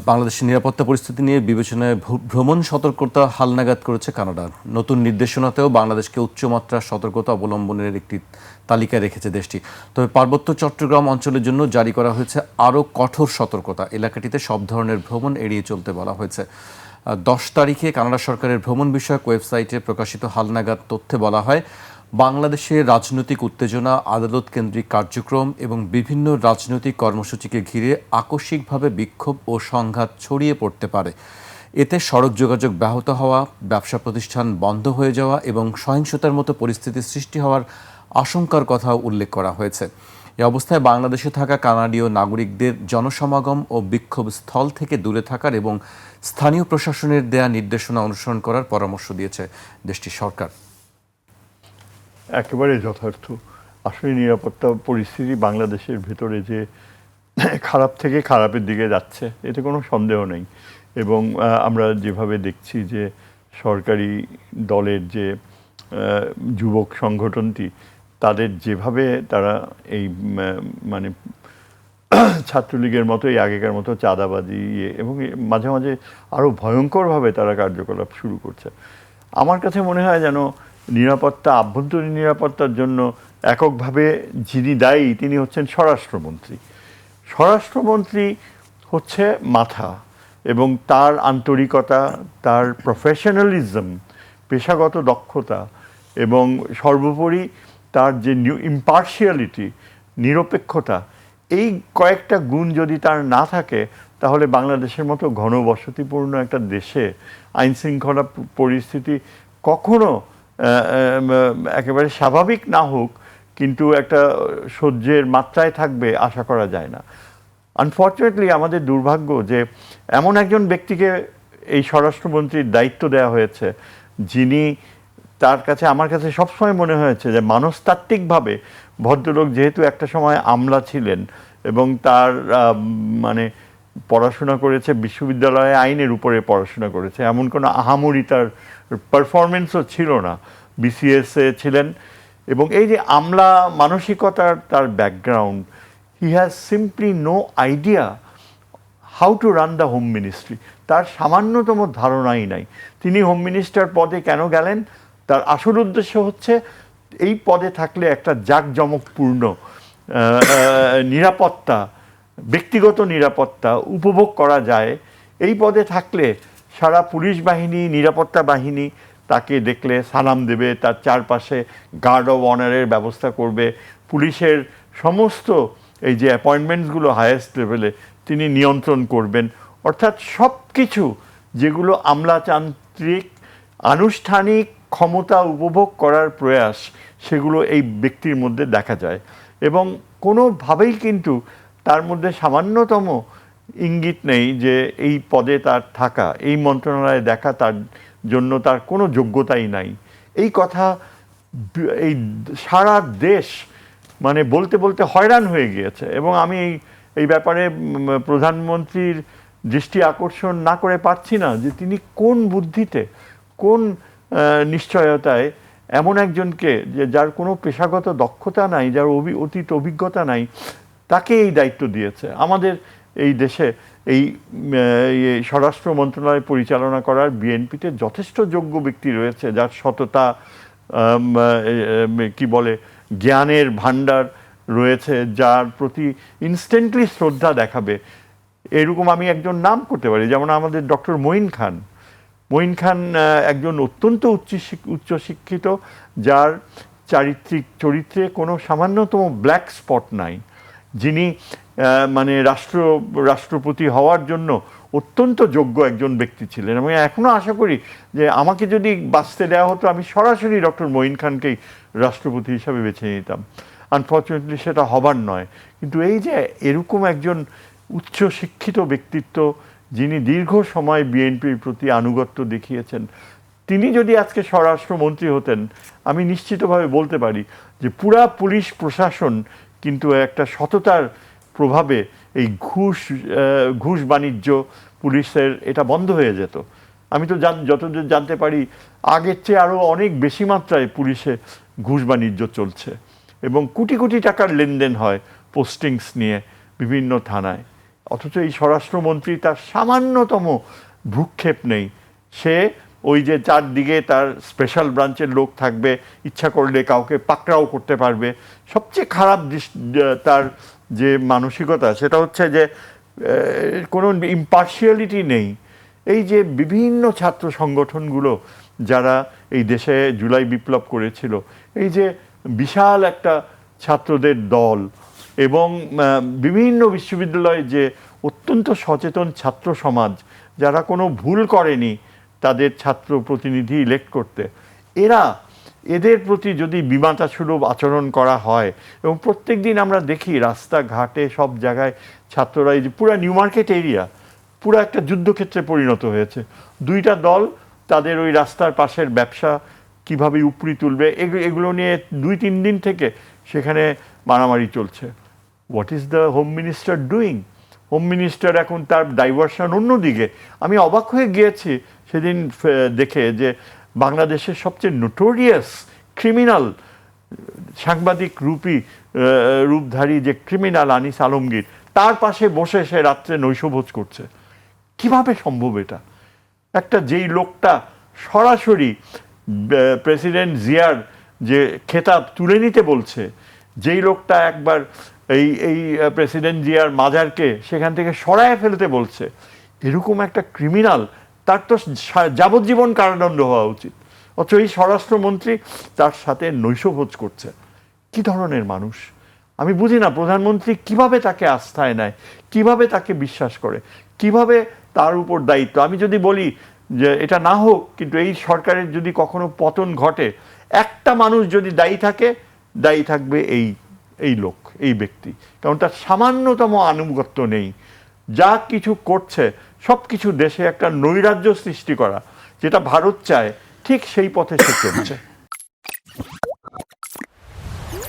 বাংলাদেশের নিরাপত্তা পরিস্থিতি নিয়ে বিবেচনায় ভ্রমণ সতর্কতা হালনাগাদ করেছে কানাডা। নতুন নির্দেশনাতেও বাংলাদেশকে উচ্চমাত্রার সতর্কতা অবলম্বনের একটি তালিকায় রেখেছে দেশটি। তবে পার্বত্য চট্টগ্রাম অঞ্চলের জন্য জারি করা হয়েছে আরও কঠোর সতর্কতা। এলাকাটিতে সব ধরনের ভ্রমণ এড়িয়ে চলতে বলা হয়েছে। 10 তারিখে কানাডা সরকারের ভ্রমণ বিষয়ক ওয়েবসাইটে প্রকাশিত হালনাগাদ তথ্যে বলা হয়, বাংলাদেশের রাজনৈতিক উত্তেজনা, আদালত কেন্দ্রিক কার্যক্রম এবং বিভিন্ন রাজনৈতিক কর্মসূচিকে ঘিরে আকস্মিকভাবে বিক্ষোভ ও সংঘাত ছড়িয়ে পড়তে পারে। এতে সড়ক যোগাযোগ ব্যাহত হওয়া, ব্যবসা প্রতিষ্ঠান বন্ধ হয়ে যাওয়া এবং সহিংসতার মতো পরিস্থিতি সৃষ্টি হওয়ার আশঙ্কার কথাও উল্লেখ করা হয়েছে। এ অবস্থায় বাংলাদেশে থাকা কানাডীয় নাগরিকদের জনসমাগম ও বিক্ষোভ স্থল থেকে দূরে থাকার এবং স্থানীয় প্রশাসনের দেয়া নির্দেশনা অনুসরণ করার পরামর্শ দিয়েছে দেশটির সরকার। একেবারে যথার্থ। আসলে নিরাপত্তা পরিস্থিতি বাংলাদেশের ভেতরে যে খারাপ থেকে খারাপের দিকে যাচ্ছে এতে কোনো সন্দেহ নেই। এবং আমরা যেভাবে দেখছি যে সরকারি দলের যে যুবক সংগঠনটি, তাদের যেভাবে তারা এই মানে ছাত্রলীগের মতো এই আগেকার মতো চাঁদাবাজি এবং মাঝে মাঝে আরও ভয়ঙ্করভাবে তারা কার্যকলাপ শুরু করছে, আমার কাছে মনে হয় যেন নিরাপত্তা, আভ্যন্তরীণ নিরাপত্তার জন্য এককভাবে যিনি দায়ী তিনি হচ্ছেন স্বরাষ্ট্রমন্ত্রী। স্বরাষ্ট্রমন্ত্রী হচ্ছে মাথা, এবং তার আন্তরিকতা, তার প্রফেশনালিজম, পেশাগত দক্ষতা এবং সর্বোপরি তার যে ইম্পার্শিয়ালিটি, নিরপেক্ষতা, এই কয়েকটা গুণ যদি তার না থাকে তাহলে বাংলাদেশের মতো ঘনবসতিপূর্ণ একটা দেশে আইনশৃঙ্খলা পরিস্থিতি কখনো একেবারে স্বাভাবিক না হোক, কিন্তু একটা সহ্যের মাত্রায় থাকবে আশা করা যায় না। আনফর্চুনেটলি আমাদের দুর্ভাগ্য যে এমন একজন ব্যক্তিকে এই স্বরাষ্ট্রমন্ত্রীর দায়িত্ব দেওয়া হয়েছে, যিনি, তার কাছে, আমার কাছে সবসময় মনে হয়েছে যে মনস্তাত্ত্বিকভাবে ভদ্রলোক যেহেতু একটা সময় আমলা ছিলেন এবং তার মানে পড়াশোনা করেছে বিশ্ববিদ্যালয়ে, আইনের উপরে পড়াশোনা করেছে, এমন কোনো আহামরি তার পারফরমেন্সও ছিল না, বিসিএসে ছিলেন। এবং এই যে আমলা মানসিকতার তার background, he has simply no idea how to run the home ministry. তার সামান্যতম ধারণাই নাই তিনি হোম মিনিস্টার পদে কেন গেলেন। তার আসল উদ্দেশ্য হচ্ছে এই পদে থাকলে একটা জাঁকজমকপূর্ণ নিরাপত্তা, ব্যক্তিগত নিরাপত্তা উপভোগ করা যায়। এই পদে থাকলে সারা পুলিশ বাহিনী, নিরাপত্তা বাহিনী তাকে দেখলে সালাম দেবে, তার চারপাশে গার্ড অব অনারের ব্যবস্থা করবে, পুলিশের সমস্ত এই যে অ্যাপয়েন্টমেন্টসগুলো হায়েস্ট লেভেলে তিনি নিয়ন্ত্রণ করবেন। অর্থাৎ সব কিছু যেগুলো আমলাতান্ত্রিক আনুষ্ঠানিক ক্ষমতা উপভোগ করার প্রয়াস, সেগুলো এই ব্যক্তির মধ্যে দেখা যায়। এবং কোনোভাবেই কিন্তু তার মধ্যে সামান্যতম ইঙ্গিত নেই যে এই পদে তার থাকা, এই মন্ত্রণালয়ে দেখা তার জন্য তার কোনো যোগ্যতাই নাই। এই কথা এই সারা দেশ মানে বলতে বলতে হয়রান হয়ে গিয়েছে। এবং আমি এই ব্যাপারে প্রধানমন্ত্রীর দৃষ্টি আকর্ষণ না করে পারছি না যে তিনি কোন বুদ্ধিতে, কোন নিশ্চয়তায় এমন একজনকে, যে যার কোনো পেশাগত দক্ষতা নাই, যার অতীত অভিজ্ঞতা নাই, তাকে এই দায়িত্ব দিয়েছে। আমাদের এই দেশে এই স্বরাষ্ট্র মন্ত্রণালয় পরিচালনা করার বিএনপিতে যথেষ্ট যোগ্য ব্যক্তি রয়েছে, যার সততা, কি বলে, জ্ঞানের ভাণ্ডার রয়েছে, যার প্রতি ইনস্ট্যান্টলি শ্রদ্ধা দেখাবে। এরকম আমি একজন নাম করতে পারি, যেমন আমাদের ডক্টর মঈন খান। মঈন খান একজন অত্যন্ত উচ্চশিক্ষিত, যার চরিত্রে কোনো সামান্যতম ব্ল্যাক স্পট নাই, যিনি মানে রাষ্ট্রপতি হওয়ার জন্য অত্যন্ত যোগ্য একজন ব্যক্তি ছিলেন। আমি এখনও আশা করি যে আমাকে যদি বাঁচতে দেওয়া হতো আমি সরাসরি ডক্টর মঈন খানকেই রাষ্ট্রপতি হিসাবে বেছে নিতাম। আনফর্চুনেটলি সেটা হবার নয়। কিন্তু এই যে এরকম একজন উচ্চশিক্ষিত ব্যক্তিত্ব, যিনি দীর্ঘ সময় বিএনপির প্রতি আনুগত্য দেখিয়েছেন, তিনি যদি আজকে স্বরাষ্ট্রমন্ত্রী হতেন, আমি নিশ্চিতভাবে বলতে পারি যে পুরা পুলিশ প্রশাসন কিন্তু একটা সততার প্রভাবে এই ঘুষ বাণিজ্য পুলিশের এটা বন্ধ হয়ে যেত। আমি তো যতদূর জানতে পারি আগের চেয়ে আরও অনেক বেশি মাত্রায় পুলিশে ঘুষ বাণিজ্য চলছে এবং কোটি কোটি টাকার লেনদেন হয় পোস্টিংস নিয়ে বিভিন্ন থানায়। অথচ এই স্বরাষ্ট্রমন্ত্রী তার সামান্যতম ভ্রুক্ষেপ নেই। সে ওই যে চারদিকে তার স্পেশাল ব্রাঞ্চের লোক থাকবে, ইচ্ছা করলে কাউকে পাকড়াও করতে পারবে। সবচেয়ে খারাপ তার যে মানসিকতা সেটা হচ্ছে যে কোনো ইম্পার্শিয়ালিটি নেই। এই যে বিভিন্ন ছাত্র সংগঠনগুলো যারা এই দেশে জুলাই বিপ্লব করেছিল, এই যে বিশাল একটা ছাত্রদের দল এবং বিভিন্ন বিশ্ববিদ্যালয়ে যে অত্যন্ত সচেতন ছাত্র সমাজ যারা কোনো ভুল করেনি তাদের ছাত্র প্রতিনিধি ইলেক্ট করতে, এদের প্রতি যদি বিমাতাসুলভ আচরণ করা হয় এবং প্রত্যেক দিন আমরা দেখি রাস্তাঘাটে সব জায়গায় ছাত্ররা, এই যে পুরো নিউ মার্কেট এরিয়া পুরো একটা যুদ্ধক্ষেত্রে পরিণত হয়েছে। দুইটা দল তাদের ওই রাস্তার পাশের ব্যবসা কিভাবে উপরি তুলবে এগুলো নিয়ে 2-3 দিন থেকে সেখানে মারামারি চলছে। What is the home minister doing? Home minister এখন তার ডাইভার্সন অন্যদিকে। আমি অবাক হয়ে গিয়েছি সেদিন দেখে যে বাংলাদেশের সবচেয়ে নোটোরিয়াস ক্রিমিনাল সাংবাদিক রূপধারী যে ক্রিমিনাল আনিস আলমগীর, তার পাশে বসে সে রাত্রে নৈশভোজ করছে। কিভাবে সম্ভব এটা? একটা যেই লোকটা সরাসরি প্রেসিডেন্ট জিয়ার যে খেতাব তুলে নিতে বলছে, যেই লোকটা একবার এই প্রেসিডেন্ট জিয়ার মাজারকে সেখান থেকে সরায় ফেলতে বলছে, এরকম একটা ক্রিমিনাল, তার তো যাবজ্জীবন কারাদণ্ড হওয়া উচিত। অথচ এই স্বরাষ্ট্রমন্ত্রী তার সাথে নৈশভোজ করছে। কি ধরনের মানুষ? আমি বুঝি না প্রধানমন্ত্রী কিভাবে তাকে আস্থায় নেয়, কিভাবে তাকে বিশ্বাস করে, কিভাবে তার উপর দায়িত্ব। আমি যদি বলি যে এটা না হোক, কিন্তু এই সরকারের যদি কখনো পতন ঘটে, একটা মানুষ যদি দায়ী থাকে, দায়ী থাকবে এই লোক, এই ব্যক্তি। কারণ তার সামান্যতম আনুগত্য নেই। যা কিছু করছে সব কিছু দেশে একটা নৈরাজ্য সৃষ্টি করা, যেটা ভারত চায়, ঠিক সেই পথে সে চলছে।